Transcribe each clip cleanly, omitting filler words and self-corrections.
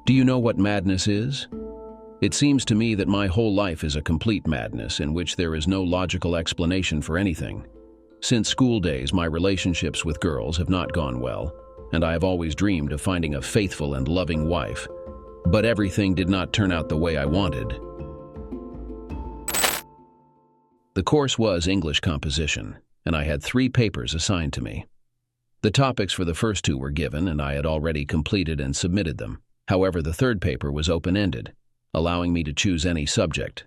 Do you know what madness is? It seems to me that my whole life is a complete madness in which there is no logical explanation for anything. Since school days, my relationships with girls have not gone well, and I have always dreamed of finding a faithful and loving wife. But everything did not turn out the way I wanted. The course was English composition, and I had 3 papers assigned to me. The topics for the first 2 were given, and I had already completed and submitted them. However, the third paper was open-ended, allowing me to choose any subject.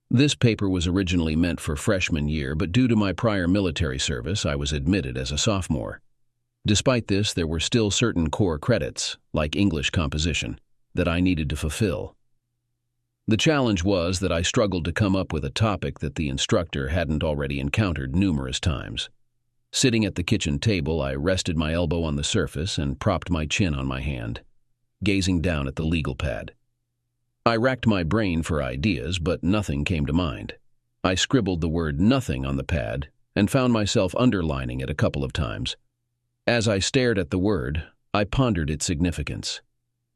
This paper was originally meant for freshman year, but due to my prior military service, I was admitted as a sophomore. Despite this, there were still certain core credits, like English composition, that I needed to fulfill. The challenge was that I struggled to come up with a topic that the instructor hadn't already encountered numerous times. Sitting at the kitchen table, I rested my elbow on the surface and propped my chin on my hand, gazing down at the legal pad. I racked my brain for ideas, but nothing came to mind. I scribbled the word nothing on the pad and found myself underlining it a couple of times. As I stared at the word, I pondered its significance.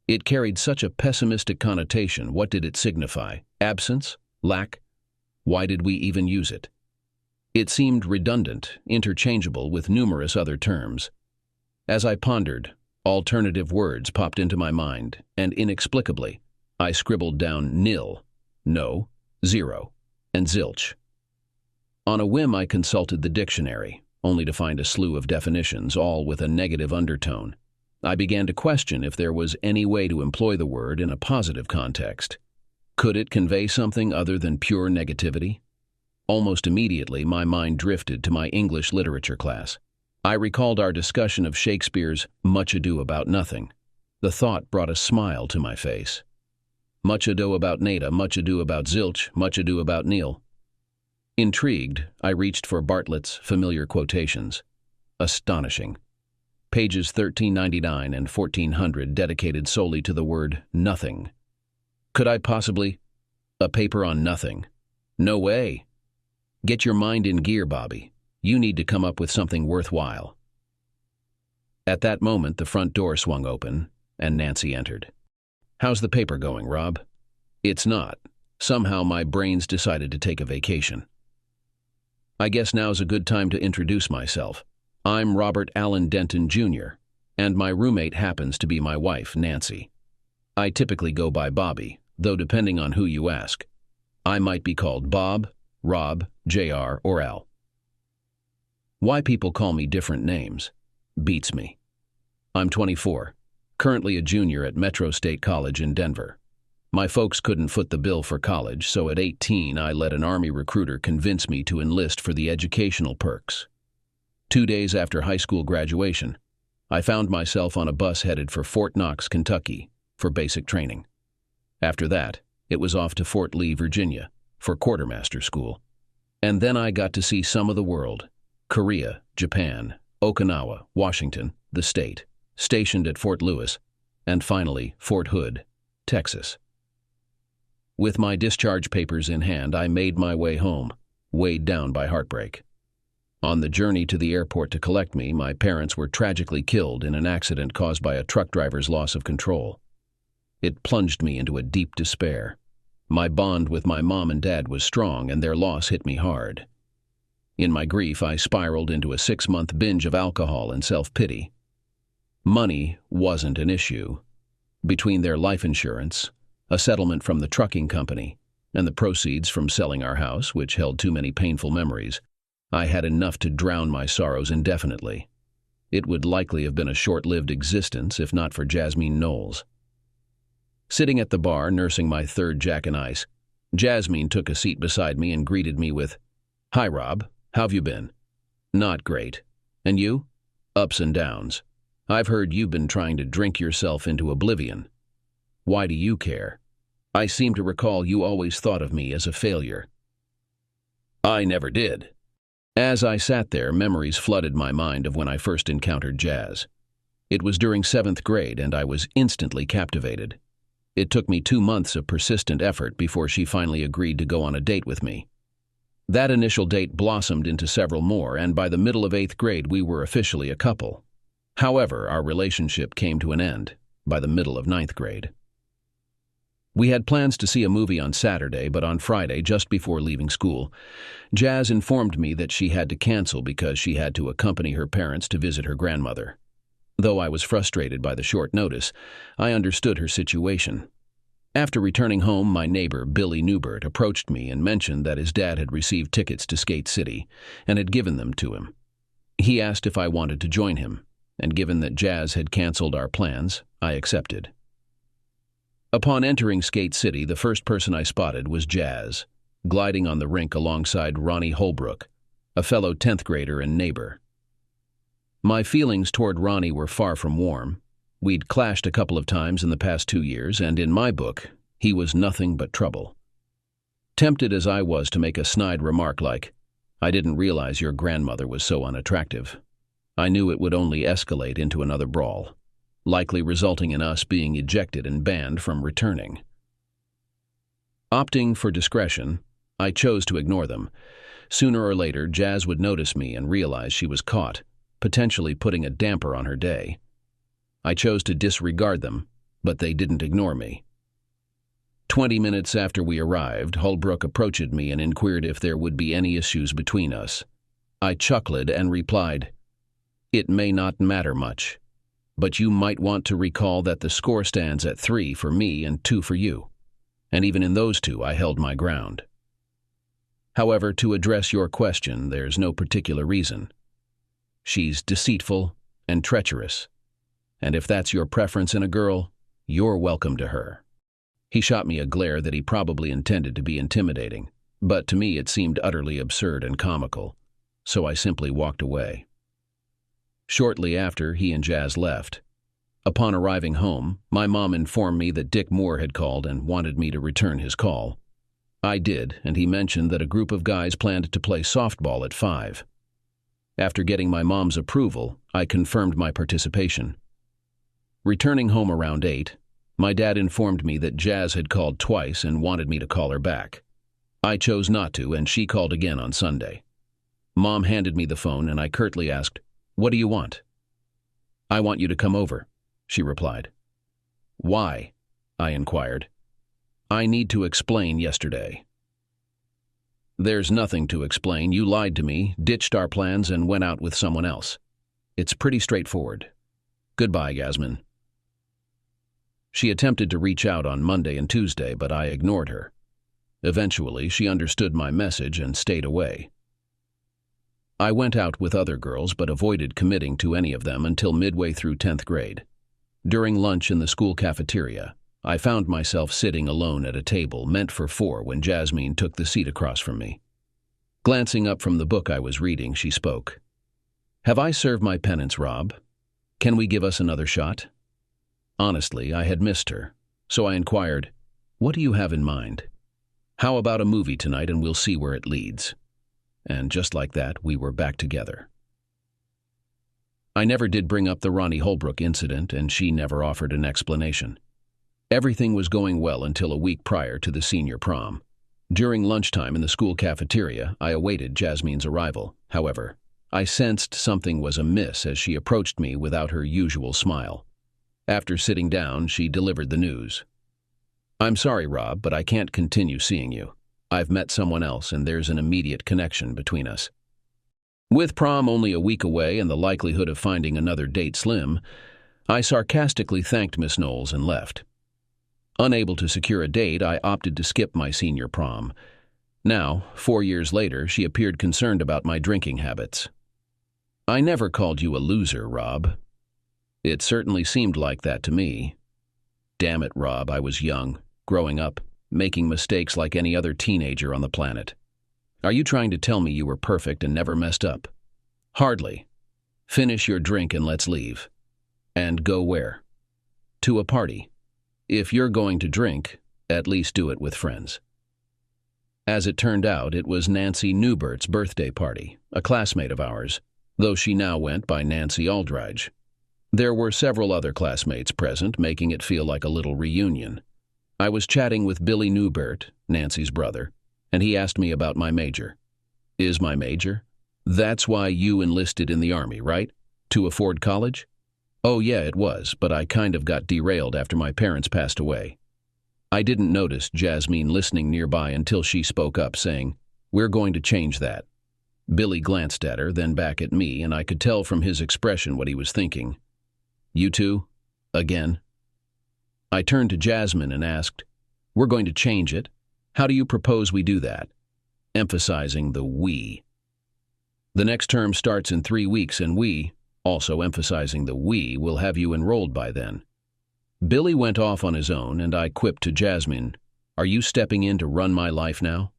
It carried such a pessimistic connotation. What did it signify? Absence? Lack? Why did we even use it? It seemed redundant, interchangeable with numerous other terms. As I pondered, alternative words popped into my mind, and inexplicably, I scribbled down nil, no, 0, and zilch. On a whim, I consulted the dictionary, only to find a slew of definitions, all with a negative undertone. I began to question if there was any way to employ the word in a positive context. Could it convey something other than pure negativity? Almost immediately, my mind drifted to my English literature class. I recalled our discussion of Shakespeare's Much Ado About Nothing. The thought brought a smile to my face. Much ado about nada, much ado about zilch, much ado about Neil. Intrigued, I reached for Bartlett's familiar quotations. Astonishing. Pages 1399 and 1400 dedicated solely to the word nothing. Could I possibly? A paper on nothing? No way. Get your mind in gear, Bobby. You need to come up with something worthwhile. At that moment, the front door swung open, and Nancy entered. How's the paper going, Rob? It's not. Somehow my brains decided to take a vacation. I guess now's a good time to introduce myself. I'm Robert Allen Denton, Jr., and my roommate happens to be my wife, Nancy. I typically go by Bobby, though depending on who you ask, I might be called Bob, Rob, JR, or Al. Why people call me different names beats me. I'm 24, currently a junior at Metro State College in Denver. My folks couldn't foot the bill for college, so at 18 I let an Army recruiter convince me to enlist for the educational perks. 2 days after high school graduation, I found myself on a bus headed for Fort Knox, Kentucky, for basic training. After that, it was off to Fort Lee, Virginia, for quartermaster school. And then I got to see some of the world: Korea, Japan, Okinawa, Washington, the state, stationed at Fort Lewis, and finally Fort Hood, Texas. With my discharge papers in hand, I made my way home, weighed down by heartbreak. On the journey to the airport to collect me, my parents were tragically killed in an accident caused by a truck driver's loss of control. It plunged me into a deep despair. My bond with my mom and dad was strong, and their loss hit me hard. In my grief, I spiraled into a 6-month binge of alcohol and self-pity. Money wasn't an issue. Between their life insurance, a settlement from the trucking company, and the proceeds from selling our house, which held too many painful memories, I had enough to drown my sorrows indefinitely. It would likely have been a short-lived existence if not for Jasmine Knowles. Sitting at the bar, nursing my 3rd Jack and Ice, Jasmine took a seat beside me and greeted me with, "Hi, Rob. How've you been?" "Not great. And you?" "Ups and downs. I've heard you've been trying to drink yourself into oblivion. Why do you care? I seem to recall you always thought of me as a failure." "I never did." As I sat there, memories flooded my mind of when I first encountered Jazz. It was during 7th grade, and I was instantly captivated. It took me 2 months of persistent effort before she finally agreed to go on a date with me. That initial date blossomed into several more, and by the middle of 8th grade we were officially a couple. However, our relationship came to an end by the middle of 9th grade. We had plans to see a movie on Saturday, but on Friday, just before leaving school, Jazz informed me that she had to cancel because she had to accompany her parents to visit her grandmother. Though I was frustrated by the short notice, I understood her situation. After returning home, my neighbor, Billy Newbert, approached me and mentioned that his dad had received tickets to Skate City and had given them to him. He asked if I wanted to join him, and given that Jazz had canceled our plans, I accepted. Upon entering Skate City, the first person I spotted was Jazz, gliding on the rink alongside Ronnie Holbrook, a fellow 10th grader and neighbor. My feelings toward Ronnie were far from warm. We'd clashed a couple of times in the past 2 years, and in my book, he was nothing but trouble. Tempted as I was to make a snide remark like, "I didn't realize your grandmother was so unattractive," I knew it would only escalate into another brawl, likely resulting in us being ejected and banned from returning. Opting for discretion, I chose to ignore them. Sooner or later, Jazz would notice me and realize she was caught, potentially putting a damper on her day. I chose to disregard them, but they didn't ignore me. 20 minutes after we arrived, Holbrook approached me and inquired if there would be any issues between us. I chuckled and replied, "It may not matter much, but you might want to recall that the score stands at 3 for me and 2 for you. And even in those two, I held my ground. However, to address your question, there's no particular reason. She's deceitful and treacherous, and if that's your preference in a girl, you're welcome to her." He shot me a glare that he probably intended to be intimidating, but to me it seemed utterly absurd and comical, so I simply walked away. Shortly after, he and Jazz left. Upon arriving home, my mom informed me that Dick Moore had called and wanted me to return his call. I did, and he mentioned that a group of guys planned to play softball at 5. After getting my mom's approval, I confirmed my participation. Returning home around 8, my dad informed me that Jazz had called twice and wanted me to call her back. I chose not to, and she called again on Sunday. Mom handed me the phone, and I curtly asked, "What do you want?" "I want you to come over," she replied. "Why?" I inquired. "I need to explain yesterday." "There's nothing to explain. You lied to me, ditched our plans, and went out with someone else. It's pretty straightforward. Goodbye, Jasmine." She attempted to reach out on Monday and Tuesday, but I ignored her. Eventually, she understood my message and stayed away. I went out with other girls but avoided committing to any of them until midway through 10th grade. During lunch in the school cafeteria, I found myself sitting alone at a table meant for 4 when Jasmine took the seat across from me. Glancing up from the book I was reading, she spoke. "Have I served my penance, Rob? Can we give us another shot?" Honestly, I had missed her, so I inquired, "What do you have in mind? How about a movie tonight and we'll see where it leads?" And just like that, we were back together. I never did bring up the Ronnie Holbrook incident, and she never offered an explanation. Everything was going well until a week prior to the senior prom. During lunchtime in the school cafeteria, I awaited Jasmine's arrival. However, I sensed something was amiss as she approached me without her usual smile. After sitting down, she delivered the news. "I'm sorry, Rob, but I can't continue seeing you. I've met someone else, and there's an immediate connection between us." With prom only a week away and the likelihood of finding another date slim, I sarcastically thanked Miss Knowles and left. Unable to secure a date, I opted to skip my senior prom. Now, 4 years later, she appeared concerned about my drinking habits. "I never called you a loser, Rob." "It certainly seemed like that to me." "Damn it, Rob, I was young, growing up, making mistakes like any other teenager on the planet. Are you trying to tell me you were perfect and never messed up?" "Hardly. Finish your drink and let's leave." "And go where?" "To a party. If you're going to drink, at least do it with friends." As it turned out, it was Nancy Newbert's birthday party, a classmate of ours, though she now went by Nancy Aldridge. There were several other classmates present, making it feel like a little reunion. I was chatting with Billy Newbert, Nancy's brother, and he asked me about my major. "Is my major? That's why you enlisted in the Army, right? To afford college?" "Oh yeah, it was, but I kind of got derailed after my parents passed away." I didn't notice Jasmine listening nearby until she spoke up, saying, "We're going to change that." Billy glanced at her, then back at me, and I could tell from his expression what he was thinking. "You two? Again?" I turned to Jasmine and asked, "We're going to change it. How do you propose we do that?" Emphasizing the we. "The next term starts in 3 weeks, and we," also emphasizing the we, "will have you enrolled by then." Billy went off on his own, and I quipped to Jasmine, "Are you stepping in to run my life now?"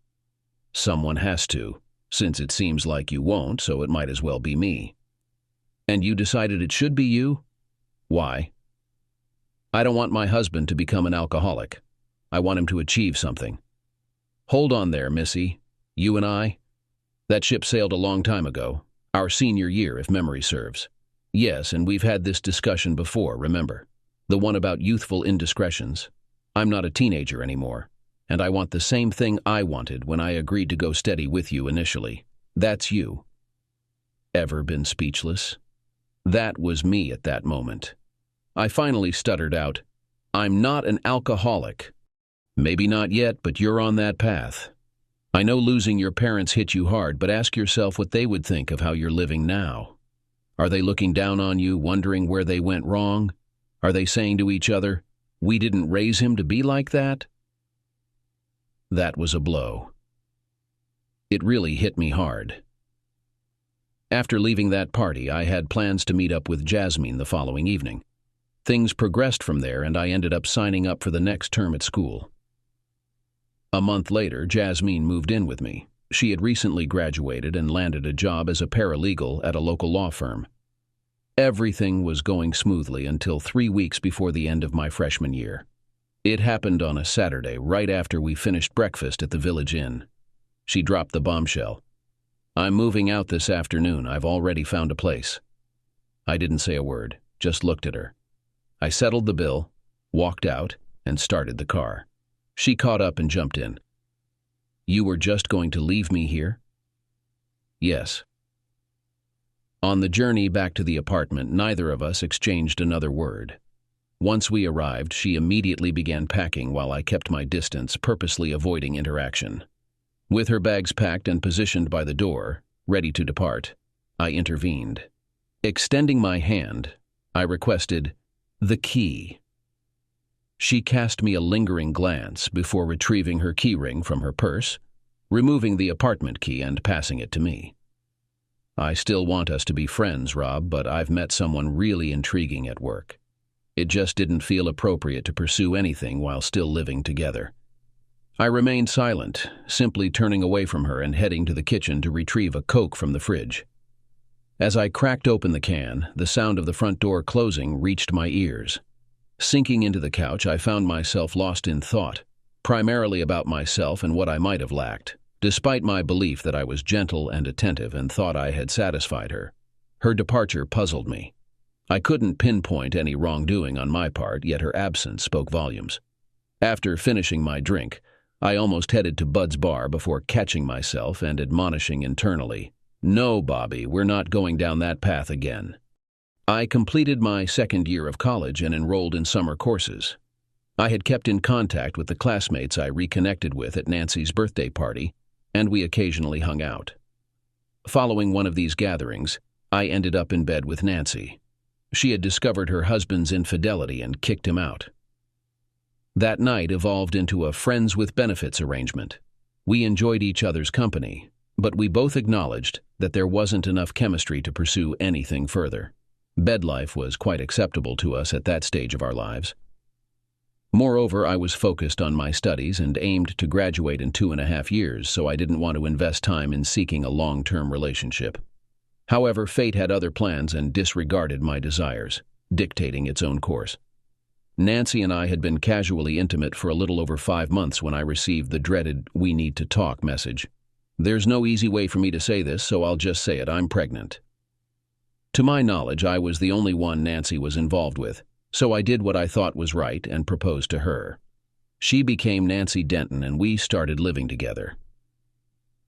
"Someone has to, since it seems like you won't, so it might as well be me." "And you decided it should be you?" "Why?" "I don't want my husband to become an alcoholic. I want him to achieve something." "Hold on there, Missy. You and I? That ship sailed a long time ago. Our senior year, if memory serves." "Yes, and we've had this discussion before, remember? The one about youthful indiscretions. I'm not a teenager anymore, and I want the same thing I wanted when I agreed to go steady with you initially. That's you." Ever been speechless? That was me at that moment. I finally stuttered out, "I'm not an alcoholic." "Maybe not yet, but you're on that path. I know losing your parents hit you hard, but ask yourself what they would think of how you're living now. Are they looking down on you, wondering where they went wrong? Are they saying to each other, 'We didn't raise him to be like that'?" That was a blow. It really hit me hard. After leaving that party, I had plans to meet up with Jasmine the following evening. Things progressed from there, and I ended up signing up for the next term at school. A month later, Jasmine moved in with me. She had recently graduated and landed a job as a paralegal at a local law firm. Everything was going smoothly until 3 weeks before the end of my freshman year. It happened on a Saturday, right after we finished breakfast at the Village Inn. She dropped the bombshell. "I'm moving out this afternoon. I've already found a place." I didn't say a word, just looked at her. I settled the bill, walked out, and started the car. She caught up and jumped in. "You were just going to leave me here?" "Yes." On the journey back to the apartment, neither of us exchanged another word. Once we arrived, she immediately began packing while I kept my distance, purposely avoiding interaction. With her bags packed and positioned by the door, ready to depart, I intervened. Extending my hand, I requested, "The key." She cast me a lingering glance before retrieving her keyring from her purse, removing the apartment key and passing it to me. "I still want us to be friends, Rob, but I've met someone really intriguing at work. It just didn't feel appropriate to pursue anything while still living together." I remained silent, simply turning away from her and heading to the kitchen to retrieve a Coke from the fridge. As I cracked open the can, the sound of the front door closing reached my ears. Sinking into the couch, I found myself lost in thought, primarily about myself and what I might have lacked. Despite my belief that I was gentle and attentive and thought I had satisfied her, her departure puzzled me. I couldn't pinpoint any wrongdoing on my part, yet her absence spoke volumes. After finishing my drink, I almost headed to Bud's bar before catching myself and admonishing internally, "No, Bobby, we're not going down that path again." I completed my second year of college and enrolled in summer courses. I had kept in contact with the classmates I reconnected with at Nancy's birthday party, and we occasionally hung out. Following one of these gatherings, I ended up in bed with Nancy. She had discovered her husband's infidelity and kicked him out. That night evolved into a friends with benefits arrangement. We enjoyed each other's company, but we both acknowledged that there wasn't enough chemistry to pursue anything further. Bed life was quite acceptable to us at that stage of our lives. Moreover, I was focused on my studies and aimed to graduate in 2.5 years, so I didn't want to invest time in seeking a long-term relationship. However, fate had other plans and disregarded my desires, dictating its own course. Nancy and I had been casually intimate for a little over 5 months when I received the dreaded "we need to talk" message. There's no easy way for me to say this, so I'll just say it: I'm pregnant. To my knowledge, I was the only one Nancy was involved with, so I did what I thought was right and proposed to her. She became Nancy Denton, and we started living together.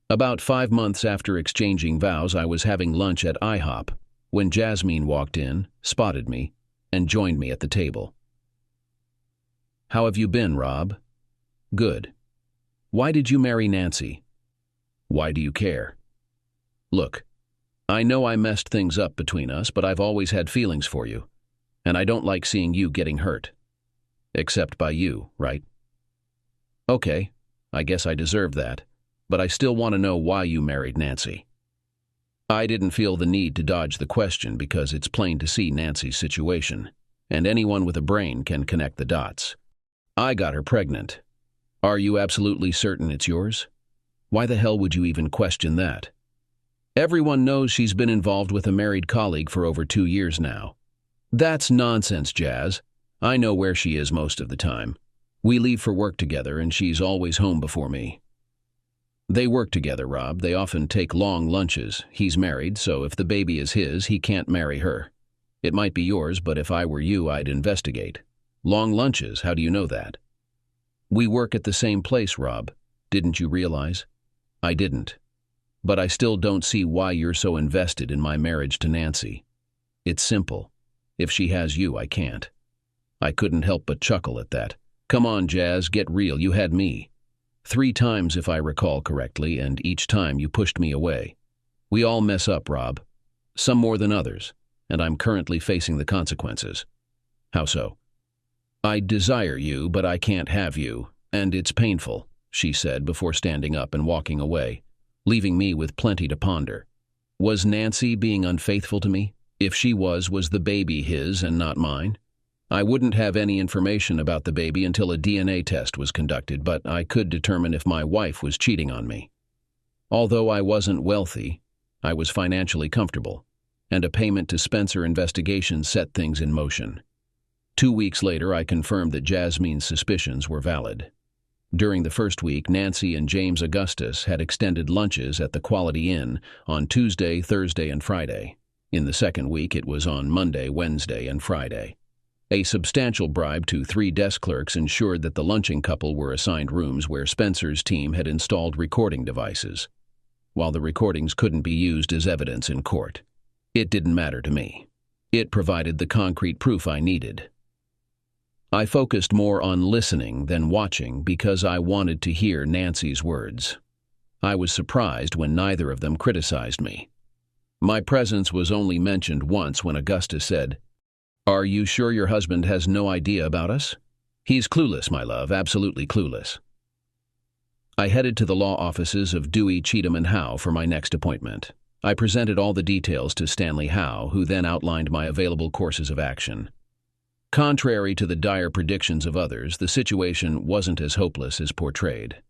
About 5 months after exchanging vows, I was having lunch at IHOP when Jasmine walked in, spotted me, and joined me at the table. "How have you been, Rob?" Good. Why did you marry Nancy? Why do you care? Look, I know I messed things up between us, but I've always had feelings for you, and I don't like seeing you getting hurt. Except by you, right? Okay, I guess I deserve that, but I still want to know why you married Nancy. I didn't feel the need to dodge the question because it's plain to see Nancy's situation, and anyone with a brain can connect the dots. I got her pregnant. Are you absolutely certain it's yours? Why the hell would you even question that? Everyone knows she's been involved with a married colleague for over 2 years now. That's nonsense, Jazz. I know where she is most of the time. We leave for work together and she's always home before me. They work together, Rob. They often take long lunches. He's married, so if the baby is his, he can't marry her. It might be yours, but if I were you, I'd investigate. Long lunches, how do you know that? We work at the same place, Rob. Didn't you realize? I didn't. But I still don't see why you're so invested in my marriage to Nancy. It's simple. If she has you, I can't. I couldn't help but chuckle at that. Come on, Jazz, get real. You had me. 3 times, if I recall correctly, and each time you pushed me away. We all mess up, Rob. Some more than others, and I'm currently facing the consequences. How so? I desire you, but I can't have you, and it's painful, she said before standing up and walking away, leaving me with plenty to ponder. Was Nancy being unfaithful to me? If she was the baby his and not mine? I wouldn't have any information about the baby until a DNA test was conducted, but I could determine if my wife was cheating on me. Although I wasn't wealthy, I was financially comfortable, and a payment to Spencer Investigations set things in motion. 2 weeks later, I confirmed that Jasmine's suspicions were valid. During the first week, Nancy and James Augustus had extended lunches at the Quality Inn on Tuesday, Thursday, and Friday. In the second week, it was on Monday, Wednesday, and Friday. A substantial bribe to 3 desk clerks ensured that the lunching couple were assigned rooms where Spencer's team had installed recording devices, while the recordings couldn't be used as evidence in court. It didn't matter to me. It provided the concrete proof I needed. I focused more on listening than watching because I wanted to hear Nancy's words. I was surprised when neither of them criticized me. My presence was only mentioned once when Augustus said, "Are you sure your husband has no idea about us?" "He's clueless, my love, absolutely clueless." I headed to the law offices of Dewey, Cheatham, and Howe for my next appointment. I presented all the details to Stanley Howe, who then outlined my available courses of action. Contrary to the dire predictions of others, the situation wasn't as hopeless as portrayed.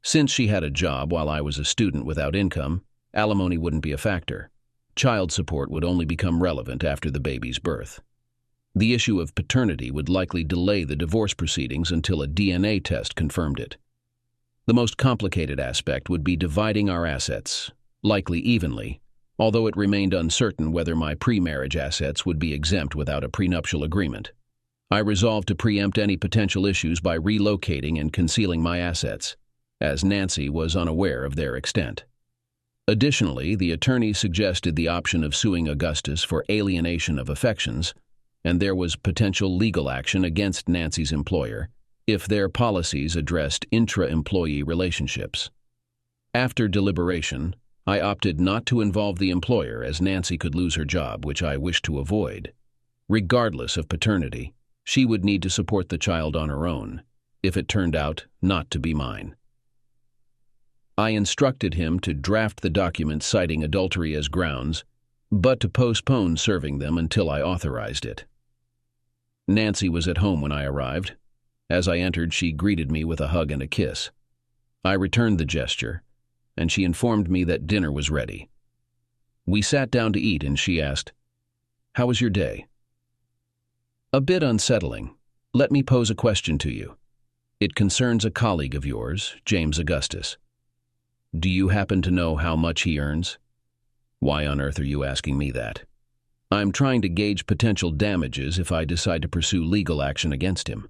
Since she had a job while I was a student without income, alimony wouldn't be a factor. Child support would only become relevant after the baby's birth. The issue of paternity would likely delay the divorce proceedings until a DNA test confirmed it. The most complicated aspect would be dividing our assets, likely evenly, although it remained uncertain whether my pre-marriage assets would be exempt without a prenuptial agreement. I resolved to preempt any potential issues by relocating and concealing my assets, as Nancy was unaware of their extent. Additionally, the attorney suggested the option of suing Augustus for alienation of affections, and there was potential legal action against Nancy's employer if their policies addressed intra-employee relationships. After deliberation, I opted not to involve the employer as Nancy could lose her job, which I wished to avoid. Regardless of paternity, she would need to support the child on her own, if it turned out not to be mine. I instructed him to draft the documents citing adultery as grounds, but to postpone serving them until I authorized it. Nancy was at home when I arrived. As I entered, she greeted me with a hug and a kiss. I returned the gesture, and she informed me that dinner was ready. We sat down to eat, and she asked, "How was your day?" "A bit unsettling. Let me pose a question to you. It concerns a colleague of yours, James Augustus. Do you happen to know how much he earns?" "Why on earth are you asking me that?" "I'm trying to gauge potential damages if I decide to pursue legal action against him."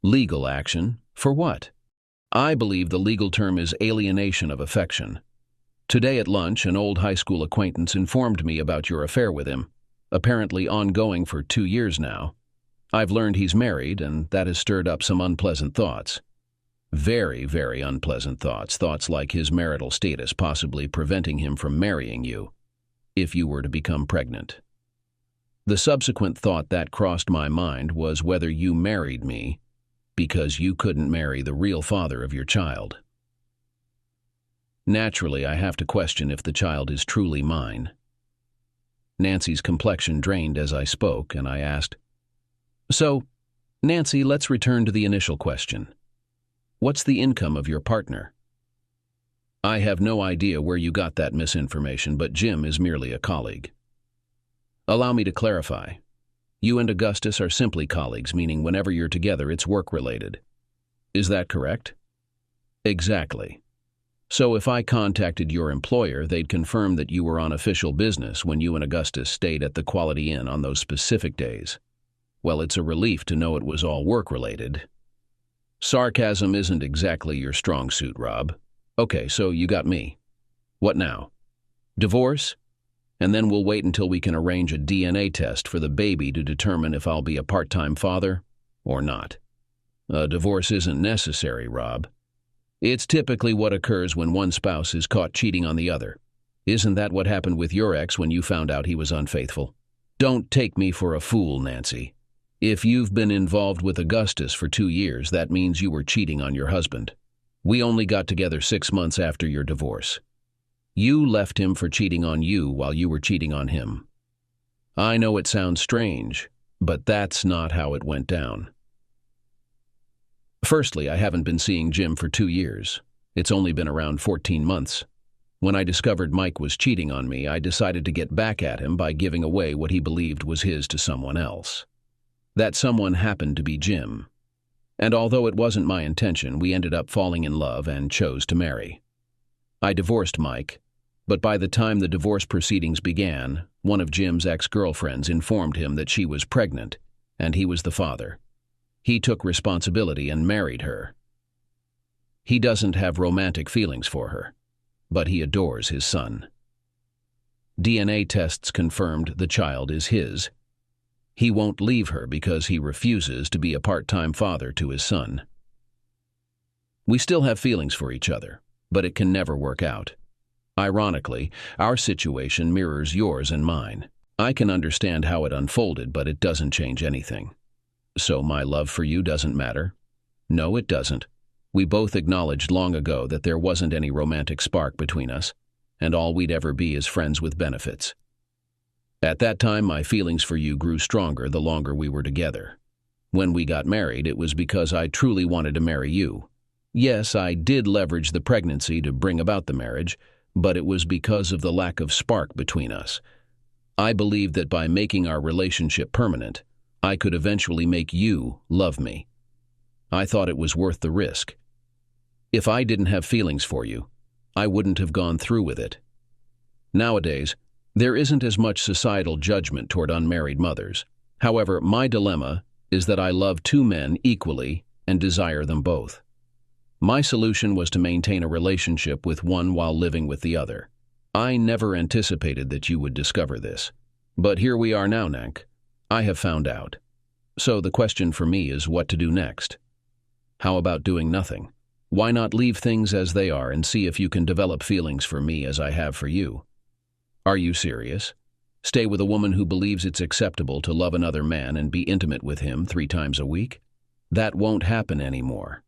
"Legal action? For what?" "I believe the legal term is alienation of affection. Today at lunch, an old high school acquaintance informed me about your affair with him, apparently ongoing for 2 years now. I've learned he's married, and that has stirred up some unpleasant thoughts." Very, very unpleasant thoughts, thoughts like his marital status possibly preventing him from marrying you if you were to become pregnant. The subsequent thought that crossed my mind was whether you married me because you couldn't marry the real father of your child. Naturally, I have to question if the child is truly mine. Nancy's complexion drained as I spoke, and I asked, "So, Nancy, let's return to the initial question. What's the income of your partner?" "I have no idea where you got that misinformation, but Jim is merely a colleague." "Allow me to clarify. You and Augustus are simply colleagues, meaning whenever you're together it's work-related. Is that correct?" "Exactly. So if I contacted your employer, they'd confirm that you were on official business when you and Augustus stayed at the Quality Inn on those specific days. Well, it's a relief to know it was all work-related." Sarcasm isn't exactly your strong suit, Rob. Okay, so you got me. What now? Divorce? And then we'll wait until we can arrange a DNA test for the baby to determine if I'll be a part-time father or not. A divorce isn't necessary, Rob. It's typically what occurs when one spouse is caught cheating on the other. Isn't that what happened with your ex when you found out he was unfaithful? Don't take me for a fool, Nancy. If you've been involved with Augustus for 2 years, that means you were cheating on your husband. We only got together 6 months after your divorce. You left him for cheating on you while you were cheating on him. I know it sounds strange, but that's not how it went down. Firstly, I haven't been seeing Jim for 2 years. It's only been around 14 months. When I discovered Mike was cheating on me, I decided to get back at him by giving away what he believed was his to someone else. That someone happened to be Jim. And although it wasn't my intention, we ended up falling in love and chose to marry. I divorced Mike, but by the time the divorce proceedings began, one of Jim's ex-girlfriends informed him that she was pregnant, and he was the father. He took responsibility and married her. He doesn't have romantic feelings for her, but he adores his son. DNA tests confirmed the child is his. He won't leave her because he refuses to be a part-time father to his son. We still have feelings for each other, but it can never work out. Ironically, our situation mirrors yours and mine. I can understand how it unfolded, but it doesn't change anything. So my love for you doesn't matter? No, it doesn't. We both acknowledged long ago that there wasn't any romantic spark between us, and all we'd ever be is friends with benefits. At that time, my feelings for you grew stronger the longer we were together. When we got married, it was because I truly wanted to marry you. Yes, I did leverage the pregnancy to bring about the marriage, but it was because of the lack of spark between us. I believed that by making our relationship permanent, I could eventually make you love me. I thought it was worth the risk. If I didn't have feelings for you, I wouldn't have gone through with it. Nowadays, there isn't as much societal judgment toward unmarried mothers. However, my dilemma is that I love 2 men equally and desire them both. My solution was to maintain a relationship with one while living with the other. I never anticipated that you would discover this. But here we are now, Nank. I have found out. So the question for me is what to do next. How about doing nothing? Why not leave things as they are and see if you can develop feelings for me as I have for you? Are you serious? Stay with a woman who believes it's acceptable to love another man and be intimate with him 3 times a week? That won't happen anymore.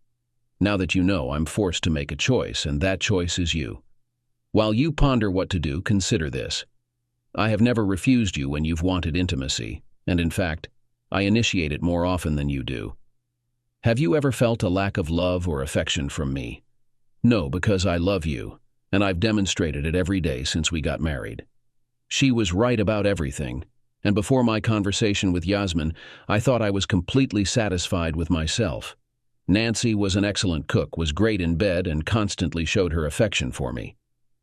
Now that you know, I'm forced to make a choice, and that choice is you. While you ponder what to do, consider this. I have never refused you when you've wanted intimacy, and in fact, I initiate it more often than you do. Have you ever felt a lack of love or affection from me? No, because I love you, and I've demonstrated it every day since we got married. She was right about everything, and before my conversation with Jasmine, I thought I was completely satisfied with myself. Nancy was an excellent cook, was great in bed, and constantly showed her affection for me.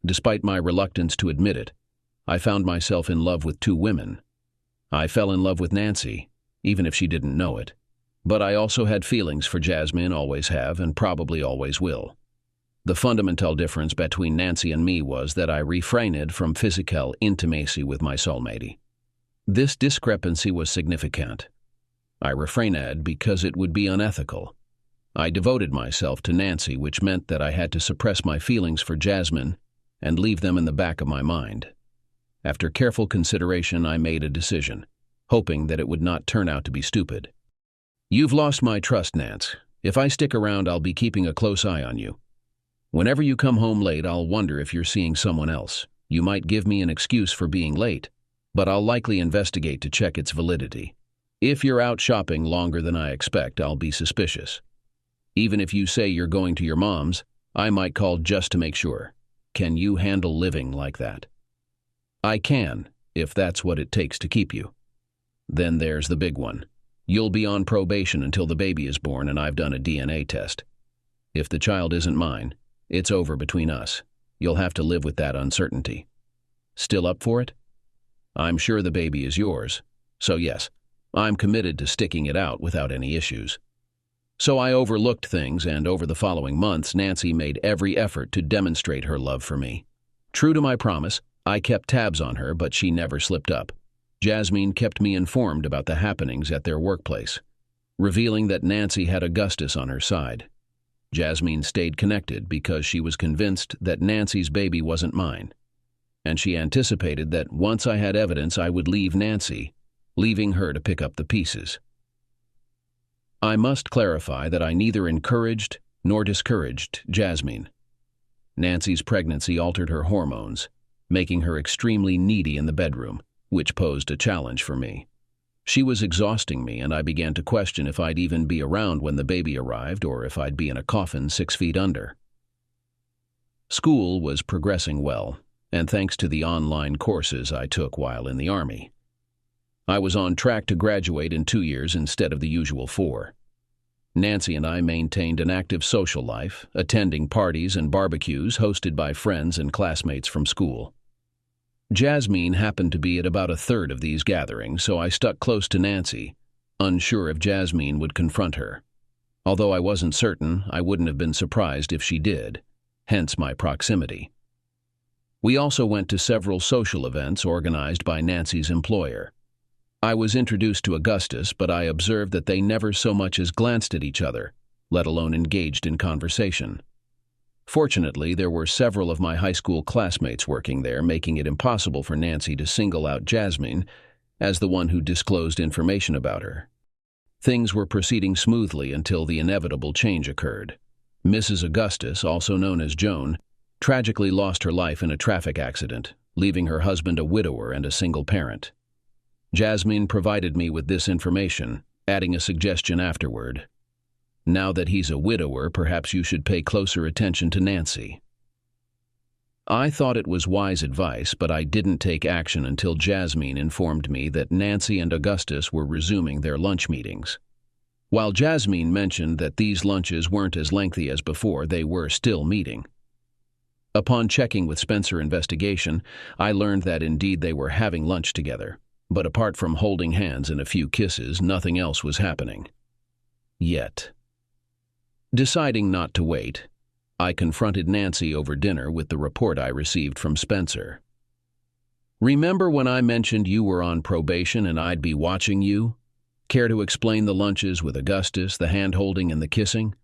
Despite my reluctance to admit it, I found myself in love with 2 women. I fell in love with Nancy, even if she didn't know it. But I also had feelings for Jasmine, always have, and probably always will. The fundamental difference between Nancy and me was that I refrained from physical intimacy with my soulmate. This discrepancy was significant. I refrained because it would be unethical. I devoted myself to Nancy, which meant that I had to suppress my feelings for Jasmine and leave them in the back of my mind. After careful consideration, I made a decision, hoping that it would not turn out to be stupid. You've lost my trust, Nance. If I stick around, I'll be keeping a close eye on you. Whenever you come home late, I'll wonder if you're seeing someone else. You might give me an excuse for being late, but I'll likely investigate to check its validity. If you're out shopping longer than I expect, I'll be suspicious. Even if you say you're going to your mom's, I might call just to make sure. Can you handle living like that? I can, if that's what it takes to keep you. Then there's the big one. You'll be on probation until the baby is born and I've done a DNA test. If the child isn't mine, it's over between us. You'll have to live with that uncertainty. Still up for it? I'm sure the baby is yours. So yes, I'm committed to sticking it out without any issues. So I overlooked things, and over the following months, Nancy made every effort to demonstrate her love for me. True to my promise, I kept tabs on her, but she never slipped up. Jasmine kept me informed about the happenings at their workplace, revealing that Nancy had Augustus on her side. Jasmine stayed connected because she was convinced that Nancy's baby wasn't mine, and she anticipated that once I had evidence, I would leave Nancy, leaving her to pick up the pieces. I must clarify that I neither encouraged nor discouraged Jasmine. Nancy's pregnancy altered her hormones, making her extremely needy in the bedroom, which posed a challenge for me. She was exhausting me, and I began to question if I'd even be around when the baby arrived or if I'd be in a coffin 6 feet under. School was progressing well, and thanks to the online courses I took while in the Army, I was on track to graduate in 2 years instead of the usual 4. Nancy and I maintained an active social life, attending parties and barbecues hosted by friends and classmates from school. Jasmine happened to be at about a third of these gatherings, so I stuck close to Nancy, unsure if Jasmine would confront her. Although I wasn't certain, I wouldn't have been surprised if she did, hence my proximity. We also went to several social events organized by Nancy's employer. I was introduced to Augustus, but I observed that they never so much as glanced at each other, let alone engaged in conversation. Fortunately, there were several of my high school classmates working there, making it impossible for Nancy to single out Jasmine as the one who disclosed information about her. Things were proceeding smoothly until the inevitable change occurred. Mrs. Augustus, also known as Joan, tragically lost her life in a traffic accident, leaving her husband a widower and a single parent. Jasmine provided me with this information, adding a suggestion afterward. Now that he's a widower, perhaps you should pay closer attention to Nancy. I thought it was wise advice, but I didn't take action until Jasmine informed me that Nancy and Augustus were resuming their lunch meetings. While Jasmine mentioned that these lunches weren't as lengthy as before, they were still meeting. Upon checking with Spencer Investigation, I learned that indeed they were having lunch together, but apart from holding hands and a few kisses, nothing else was happening. Yet. Deciding not to wait, I confronted Nancy over dinner with the report I received from Spencer. Remember when I mentioned you were on probation and I'd be watching you? Care to explain the lunches with Augustus, the hand-holding and the kissing?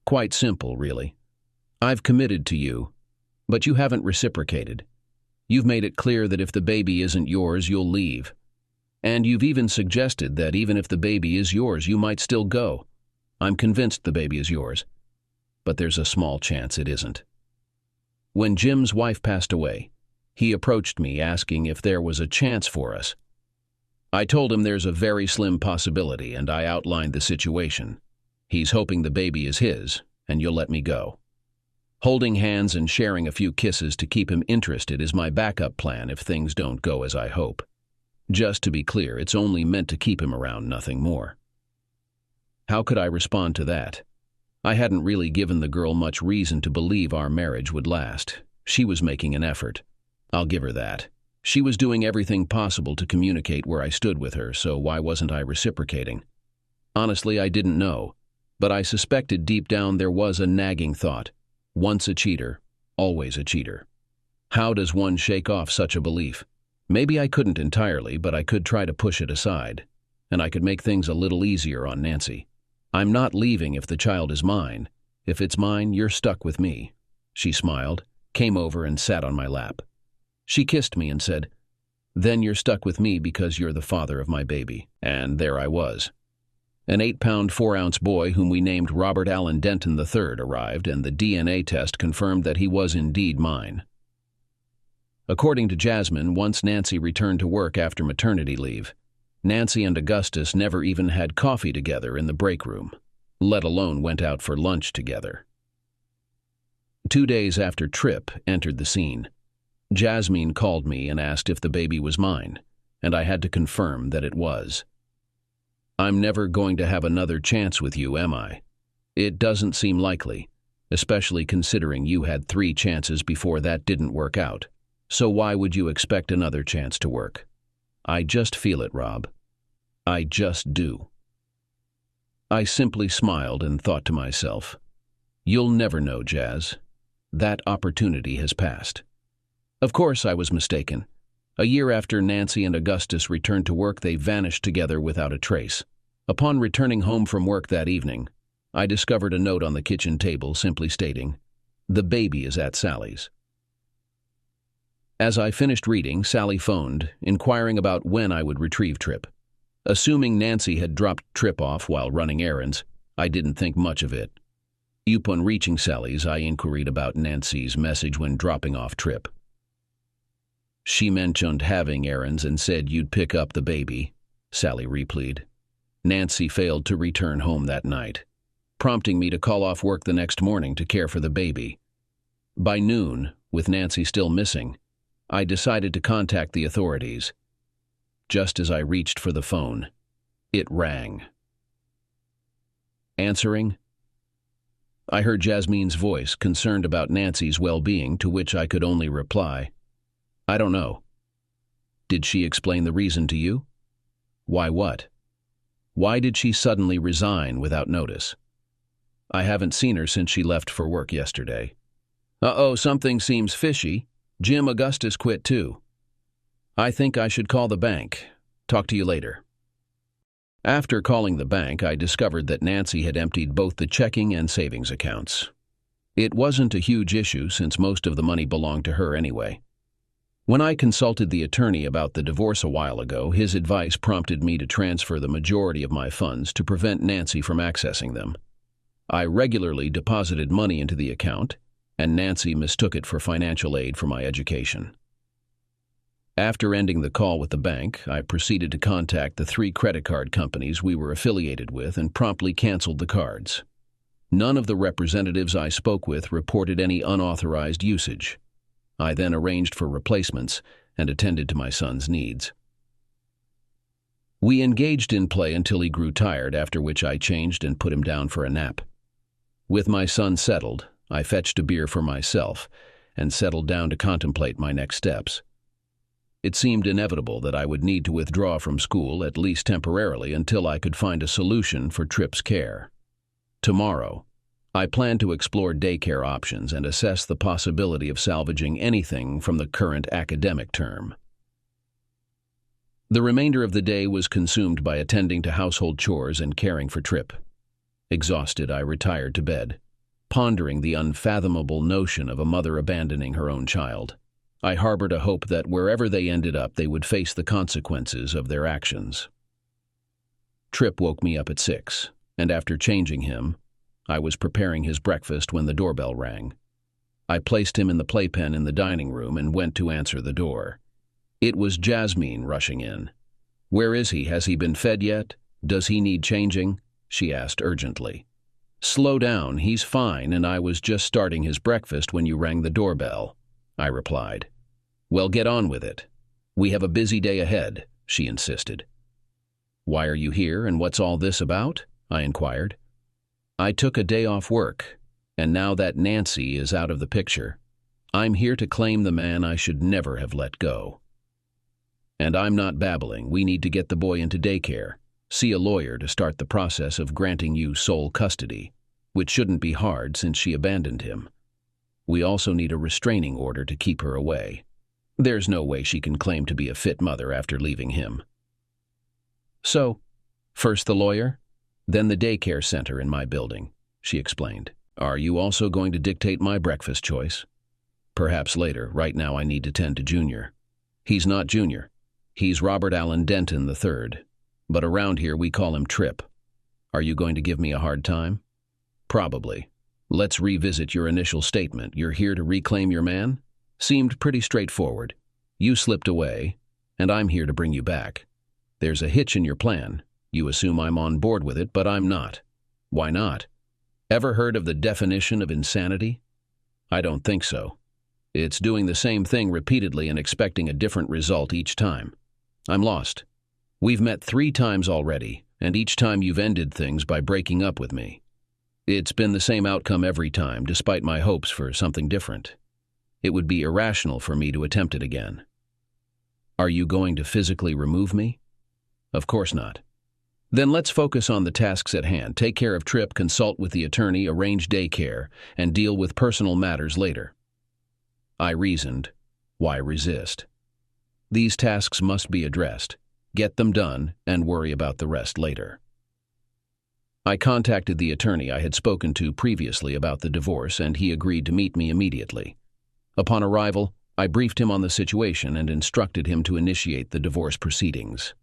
Quite simple, really. I've committed to you, but you haven't reciprocated. You've made it clear that if the baby isn't yours, you'll leave. And you've even suggested that even if the baby is yours, you might still go. I'm convinced the baby is yours, but there's a small chance it isn't. When Jim's wife passed away, he approached me asking if there was a chance for us. I told him there's a very slim possibility, and I outlined the situation. He's hoping the baby is his, and you'll let me go. Holding hands and sharing a few kisses to keep him interested is my backup plan if things don't go as I hope. Just to be clear, it's only meant to keep him around, nothing more. How could I respond to that? I hadn't really given the girl much reason to believe our marriage would last. She was making an effort. I'll give her that. She was doing everything possible to communicate where I stood with her, so why wasn't I reciprocating? Honestly, I didn't know, but I suspected deep down there was a nagging thought. Once a cheater, always a cheater. How does one shake off such a belief? Maybe I couldn't entirely, but I could try to push it aside, and I could make things a little easier on Nancy. I'm not leaving if the child is mine. If it's mine, you're stuck with me. She smiled, came over and sat on my lap. She kissed me and said, "Then you're stuck with me because you're the father of my baby." And there I was. An 8-pound, 4-ounce boy whom we named Robert Allen Denton III arrived, and the DNA test confirmed that he was indeed mine. According to Jasmine, once Nancy returned to work after maternity leave, Nancy and Augustus never even had coffee together in the break room, let alone went out for lunch together. 2 days after Tripp entered the scene, Jasmine called me and asked if the baby was mine, and I had to confirm that it was. "I'm never going to have another chance with you, am I? It doesn't seem likely, especially considering you had 3 chances before that didn't work out. So why would you expect another chance to work? I just feel it, Rob. I just do." I simply smiled and thought to myself, "You'll never know, Jazz. That opportunity has passed." Of course I was mistaken. A year after Nancy and Augustus returned to work, they vanished together without a trace. Upon returning home from work that evening, I discovered a note on the kitchen table simply stating, "The baby is at Sally's." As I finished reading, Sally phoned, inquiring about when I would retrieve Tripp. Assuming Nancy had dropped Tripp off while running errands, I didn't think much of it. Upon reaching Sally's, I inquired about Nancy's message when dropping off Tripp. "She mentioned having errands and said you'd pick up the baby," Sally replied. "Nancy failed to return home that night, prompting me to call off work the next morning to care for the baby. By noon, with Nancy still missing, I decided to contact the authorities. Just as I reached for the phone, it rang. Answering, I heard Jasmine's voice, concerned about Nancy's well-being, to which I could only reply, "I don't know." "Did she explain the reason to you?" "Why what? Why did she suddenly resign without notice?" "I haven't seen her since she left for work yesterday." "Uh-oh, something seems fishy. Jim Augustus quit too." "I think I should call the bank. Talk to you later." After calling the bank, I discovered that Nancy had emptied both the checking and savings accounts. It wasn't a huge issue since most of the money belonged to her anyway. When I consulted the attorney about the divorce a while ago, his advice prompted me to transfer the majority of my funds to prevent Nancy from accessing them. I regularly deposited money into the account, and Nancy mistook it for financial aid for my education. After ending the call with the bank, I proceeded to contact the 3 credit card companies we were affiliated with and promptly canceled the cards. None of the representatives I spoke with reported any unauthorized usage. I then arranged for replacements and attended to my son's needs. We engaged in play until he grew tired, after which I changed and put him down for a nap. With my son settled, I fetched a beer for myself and settled down to contemplate my next steps. It seemed inevitable that I would need to withdraw from school, at least temporarily, until I could find a solution for Tripp's care. Tomorrow, I plan to explore daycare options and assess the possibility of salvaging anything from the current academic term. The remainder of the day was consumed by attending to household chores and caring for Tripp. Exhausted, I retired to bed, pondering the unfathomable notion of a mother abandoning her own child. I harbored a hope that wherever they ended up, they would face the consequences of their actions. Tripp woke me up at 6, and after changing him, I was preparing his breakfast when the doorbell rang. I placed him in the playpen in the dining room and went to answer the door. It was Jasmine rushing in. "Where is he? Has he been fed yet? Does he need changing?" she asked urgently. "Slow down, he's fine, and I was just starting his breakfast when you rang the doorbell," I replied. "Well, get on with it. We have a busy day ahead," she insisted. "Why are you here, and what's all this about?" I inquired. "I took a day off work, and now that Nancy is out of the picture, I'm here to claim the man I should never have let go. And I'm not babbling. We need to get the boy into daycare, see a lawyer to start the process of granting you sole custody, which shouldn't be hard since she abandoned him. We also need a restraining order to keep her away. There's no way she can claim to be a fit mother after leaving him." "So, first the lawyer?" Then the daycare center in my building, she explained. Are you also going to dictate my breakfast choice? Perhaps later. Right now I need to tend to Junior. He's not Junior. He's Robert Allen Denton III. But around here we call him Trip. Are you going to give me a hard time? Probably. Let's revisit your initial statement. You're here to reclaim your man? Seemed pretty straightforward. You slipped away, and I'm here to bring you back. There's a hitch in your plan. You assume I'm on board with it, but I'm not. Why not? Ever heard of the definition of insanity? I don't think so. It's doing the same thing repeatedly and expecting a different result each time. I'm lost. We've met 3 times already, and each time you've ended things by breaking up with me. It's been the same outcome every time, despite my hopes for something different. It would be irrational for me to attempt it again. Are you going to physically remove me? Of course not. Then let's focus on the tasks at hand. Take care of Trip, consult with the attorney, arrange daycare, and deal with personal matters later. I reasoned. Why resist? These tasks must be addressed. Get them done, and worry about the rest later. I contacted the attorney I had spoken to previously about the divorce, and he agreed to meet me immediately. Upon arrival, I briefed him on the situation and instructed him to initiate the divorce proceedings.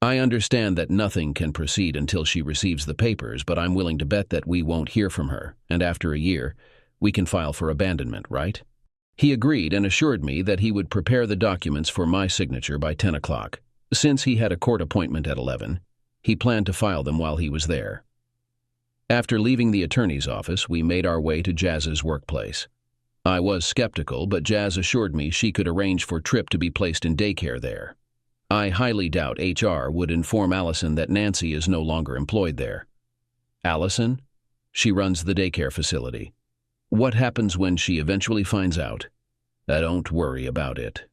I understand that nothing can proceed until she receives the papers, but I'm willing to bet that we won't hear from her, and after a year, we can file for abandonment, right? He agreed and assured me that he would prepare the documents for my signature by 10 o'clock. Since he had a court appointment at 11, he planned to file them while he was there. After leaving the attorney's office, we made our way to Jazz's workplace. I was skeptical, but Jazz assured me she could arrange for Trip to be placed in daycare there. I highly doubt HR would inform Allison that Nancy is no longer employed there. Allison? She runs the daycare facility. What happens when she eventually finds out? Don't worry about it.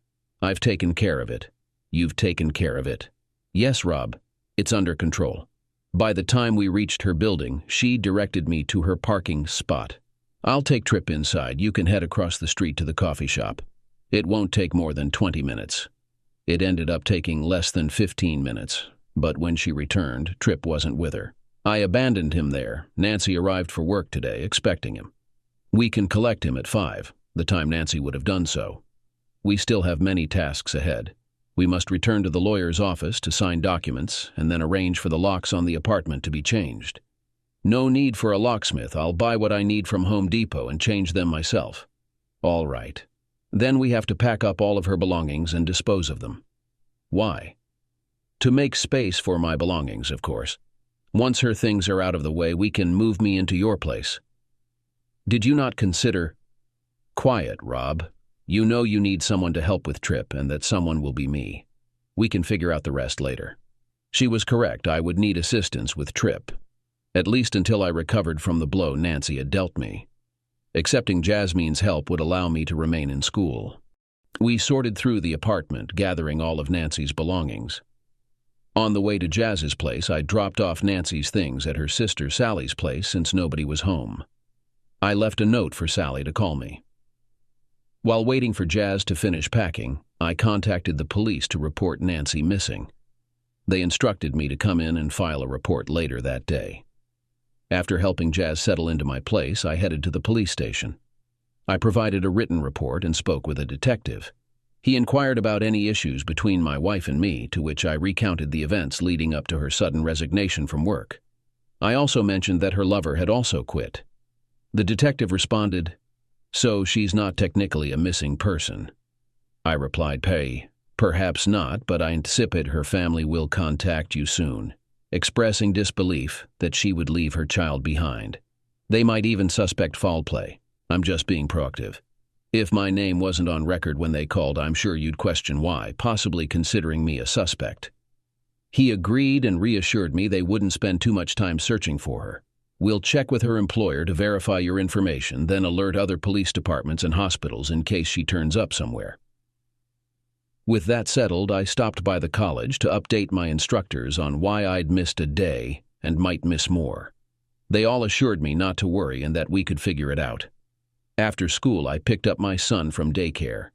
I've taken care of it. You've taken care of it. Yes, Rob. It's under control. By the time we reached her building, she directed me to her parking spot. I'll take Trip inside. You can head across the street to the coffee shop. It won't take more than 20 minutes. It ended up taking less than 15 minutes, but when she returned, Trip wasn't with her. I abandoned him there. Nancy arrived for work today, expecting him. We can collect him at 5, the time Nancy would have done so. We still have many tasks ahead. We must return to the lawyer's office to sign documents and then arrange for the locks on the apartment to be changed. No need for a locksmith. I'll buy what I need from Home Depot and change them myself. All right. Then we have to pack up all of her belongings and dispose of them. Why? To make space for my belongings, of course. Once her things are out of the way, we can move me into your place. Did you not consider... Quiet, Rob. You know you need someone to help with Trip, and that someone will be me. We can figure out the rest later. She was correct. I would need assistance with Trip, at least until I recovered from the blow Nancy had dealt me. Accepting Jasmine's help would allow me to remain in school. We sorted through the apartment, gathering all of Nancy's belongings. On the way to Jazz's place, I dropped off Nancy's things at her sister Sally's place since nobody was home. I left a note for Sally to call me. While waiting for Jazz to finish packing, I contacted the police to report Nancy missing. They instructed me to come in and file a report later that day. After helping Jazz settle into my place, I headed to the police station. I provided a written report and spoke with a detective. He inquired about any issues between my wife and me, to which I recounted the events leading up to her sudden resignation from work. I also mentioned that her lover had also quit. The detective responded, "So she's not technically a missing person." I replied, "Perhaps not, but I anticipate her family will contact you soon," expressing disbelief that she would leave her child behind. They might even suspect foul play. I'm just being proactive. If my name wasn't on record when they called, I'm sure you'd question why, possibly considering me a suspect. He agreed and reassured me they wouldn't spend too much time searching for her. We'll check with her employer to verify your information, then alert other police departments and hospitals in case she turns up somewhere. With that settled, I stopped by the college to update my instructors on why I'd missed a day and might miss more. They all assured me not to worry and that we could figure it out. After school, I picked up my son from daycare.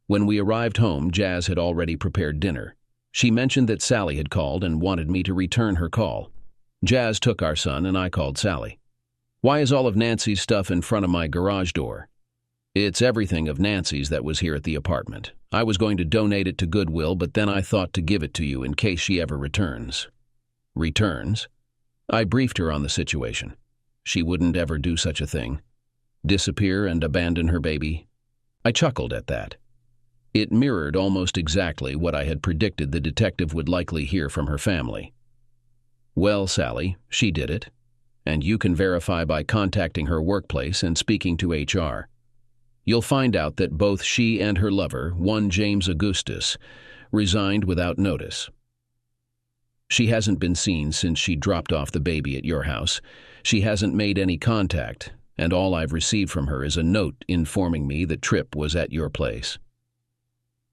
When we arrived home, Jazz had already prepared dinner. She mentioned that Sally had called and wanted me to return her call. Jazz took our son and I called Sally. Why is all of Nancy's stuff in front of my garage door? It's everything of Nancy's that was here at the apartment. I was going to donate it to Goodwill, but then I thought to give it to you in case she ever returns. Returns? I briefed her on the situation. She wouldn't ever do such a thing. Disappear and abandon her baby. I chuckled at that. It mirrored almost exactly what I had predicted the detective would likely hear from her family. Well, Sally, she did it. And you can verify by contacting her workplace and speaking to HR. You'll find out that both she and her lover, one James Augustus, resigned without notice. She hasn't been seen since she dropped off the baby at your house. She hasn't made any contact, and all I've received from her is a note informing me that Tripp was at your place.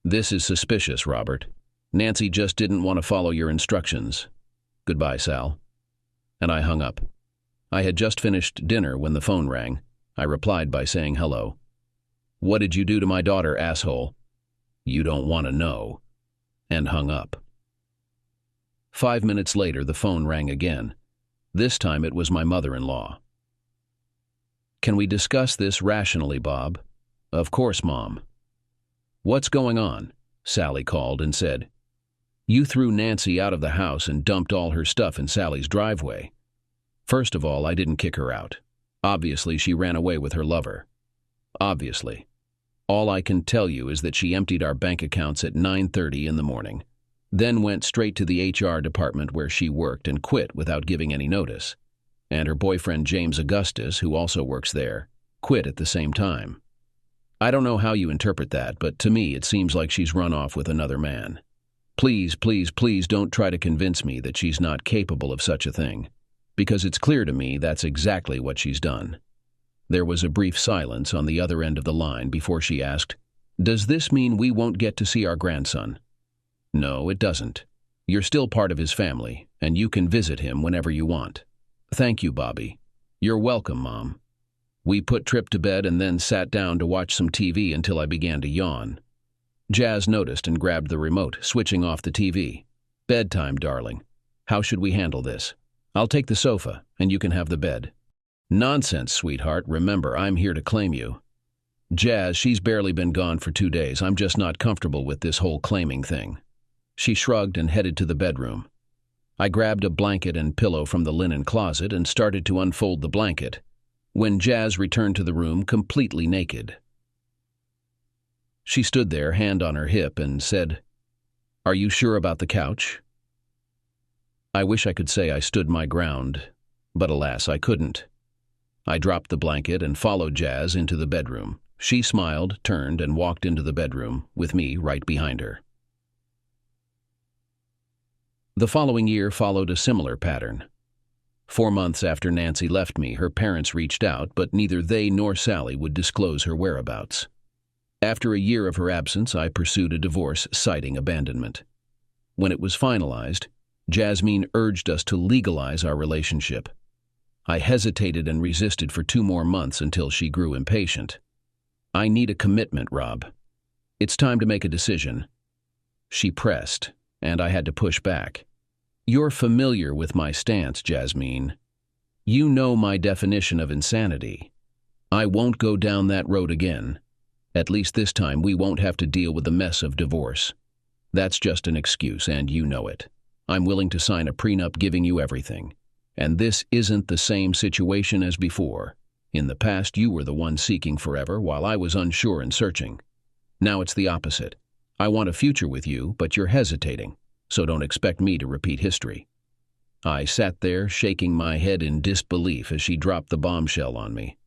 This is suspicious, Robert. Nancy just didn't want to follow your instructions. Goodbye, Sal. And I hung up. I had just finished dinner when the phone rang. I replied by saying hello. What did you do to my daughter, asshole? You don't want to know. And hung up. 5 minutes later, the phone rang again. This time it was my mother-in-law. Can we discuss this rationally, Bob? Of course, Mom. What's going on? Sally called and said, You threw Nancy out of the house and dumped all her stuff in Sally's driveway. First of all, I didn't kick her out. Obviously, she ran away with her lover. Obviously. All I can tell you is that she emptied our bank accounts at 9:30 in the morning, then went straight to the HR department where she worked and quit without giving any notice. And her boyfriend, James Augustus, who also works there, quit at the same time. I don't know how you interpret that, but to me it seems like she's run off with another man. Please, please, please don't try to convince me that she's not capable of such a thing, because it's clear to me that's exactly what she's done. There was a brief silence on the other end of the line before she asked, Does this mean we won't get to see our grandson? No, it doesn't. You're still part of his family, and you can visit him whenever you want. Thank you, Bobby. You're welcome, Mom. We put Tripp to bed and then sat down to watch some TV until I began to yawn. Jazz noticed and grabbed the remote, switching off the TV. Bedtime, darling. How should we handle this? I'll take the sofa, and you can have the bed. Nonsense, sweetheart. Remember, I'm here to claim you. Jazz, she's barely been gone for 2 days. I'm just not comfortable with this whole claiming thing. She shrugged and headed to the bedroom. I grabbed a blanket and pillow from the linen closet and started to unfold the blanket, when Jazz returned to the room completely naked. She stood there, hand on her hip, and said, Are you sure about the couch? I wish I could say I stood my ground, but alas, I couldn't. I dropped the blanket and followed Jazz into the bedroom. She smiled, turned, and walked into the bedroom, with me right behind her. The following year followed a similar pattern. 4 months after Nancy left me, her parents reached out, but neither they nor Sally would disclose her whereabouts. After a year of her absence, I pursued a divorce citing abandonment. When it was finalized, Jasmine urged us to legalize our relationship. I hesitated and resisted for 2 more months until she grew impatient. I need a commitment, Rob. It's time to make a decision. She pressed, and I had to push back. You're familiar with my stance, Jasmine. You know my definition of insanity. I won't go down that road again. At least this time we won't have to deal with the mess of divorce. That's just an excuse, and you know it. I'm willing to sign a prenup giving you everything. And this isn't the same situation as before. In the past, you were the one seeking forever while I was unsure and searching. Now it's the opposite. I want a future with you, but you're hesitating, so don't expect me to repeat history. I sat there, shaking my head in disbelief as she dropped the bombshell on me.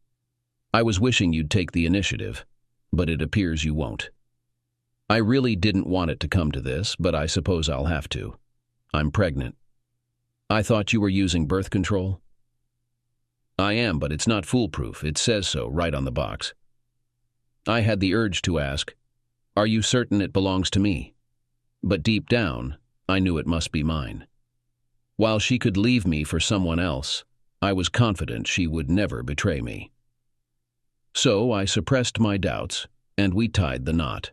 I was wishing you'd take the initiative, but it appears you won't. I really didn't want it to come to this, but I suppose I'll have to. I'm pregnant. I thought you were using birth control? I am, but it's not foolproof. It says so right on the box. I had the urge to ask, Are you certain it belongs to me? But deep down, I knew it must be mine. While she could leave me for someone else, I was confident she would never betray me. So I suppressed my doubts, and we tied the knot.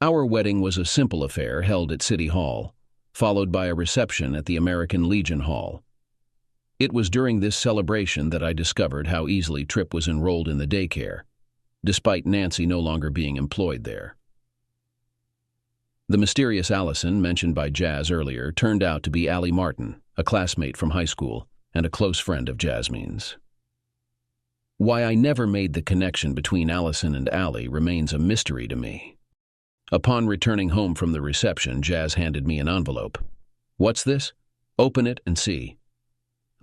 Our wedding was a simple affair held at City Hall, followed by a reception at the American Legion Hall, It was during this celebration that I discovered how easily Tripp was enrolled in the daycare, despite Nancy no longer being employed there. The mysterious Allison, mentioned by Jazz earlier, turned out to be Allie Martin, a classmate from high school and a close friend of Jasmine's. Why I never made the connection between Allison and Allie remains a mystery to me. Upon returning home from the reception, Jazz handed me an envelope. "What's this? Open it and see."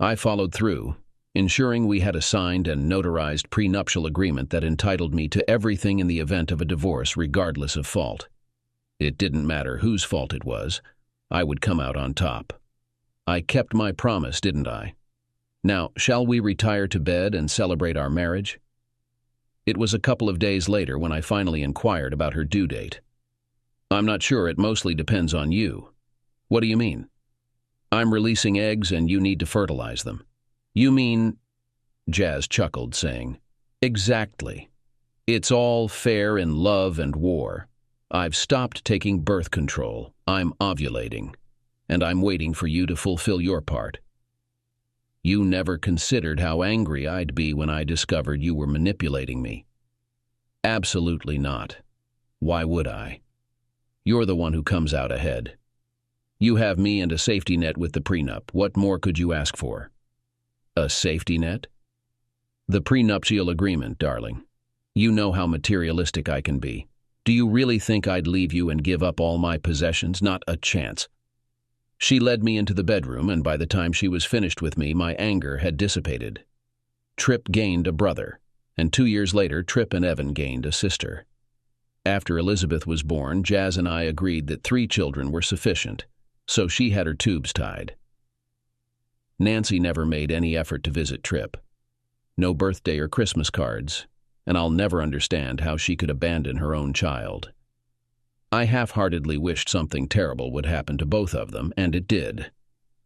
I followed through, ensuring we had a signed and notarized prenuptial agreement that entitled me to everything in the event of a divorce regardless of fault. It didn't matter whose fault it was, I would come out on top. I kept my promise, didn't I? Now, shall we retire to bed and celebrate our marriage? It was a couple of days later when I finally inquired about her due date. "I'm not sure, it mostly depends on you." "What do you mean?" "I'm releasing eggs and you need to fertilize them." "You mean—" Jazz chuckled, saying, "Exactly. It's all fair in love and war. I've stopped taking birth control. I'm ovulating. And I'm waiting for you to fulfill your part. You never considered how angry I'd be when I discovered you were manipulating me." "Absolutely not. Why would I? You're the one who comes out ahead. You have me and a safety net with the prenup. What more could you ask for?" "A safety net?" "The prenuptial agreement, darling. You know how materialistic I can be. Do you really think I'd leave you and give up all my possessions? Not a chance." She led me into the bedroom, and by the time she was finished with me, my anger had dissipated. Tripp gained a brother, and 2 years later, Tripp and Evan gained a sister. After Elizabeth was born, Jazz and I agreed that 3 children were sufficient, so she had her tubes tied. Nancy never made any effort to visit Tripp. No birthday or Christmas cards, and I'll never understand how she could abandon her own child. I half-heartedly wished something terrible would happen to both of them, and it did.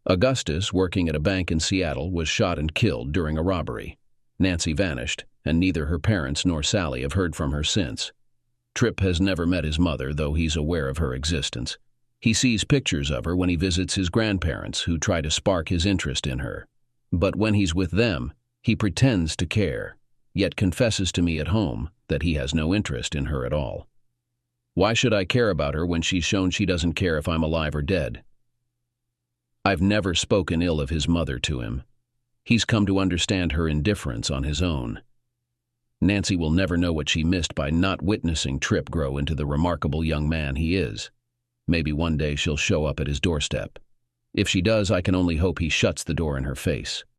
Augustus, working at a bank in Seattle, was shot and killed during a robbery. Nancy vanished, and neither her parents nor Sally have heard from her since. Tripp has never met his mother, though he's aware of her existence. He sees pictures of her when he visits his grandparents, who try to spark his interest in her. But when he's with them, he pretends to care, yet confesses to me at home that he has no interest in her at all. Why should I care about her when she's shown she doesn't care if I'm alive or dead? I've never spoken ill of his mother to him. He's come to understand her indifference on his own. Nancy will never know what she missed by not witnessing Tripp grow into the remarkable young man he is. Maybe one day she'll show up at his doorstep. If she does, I can only hope he shuts the door in her face.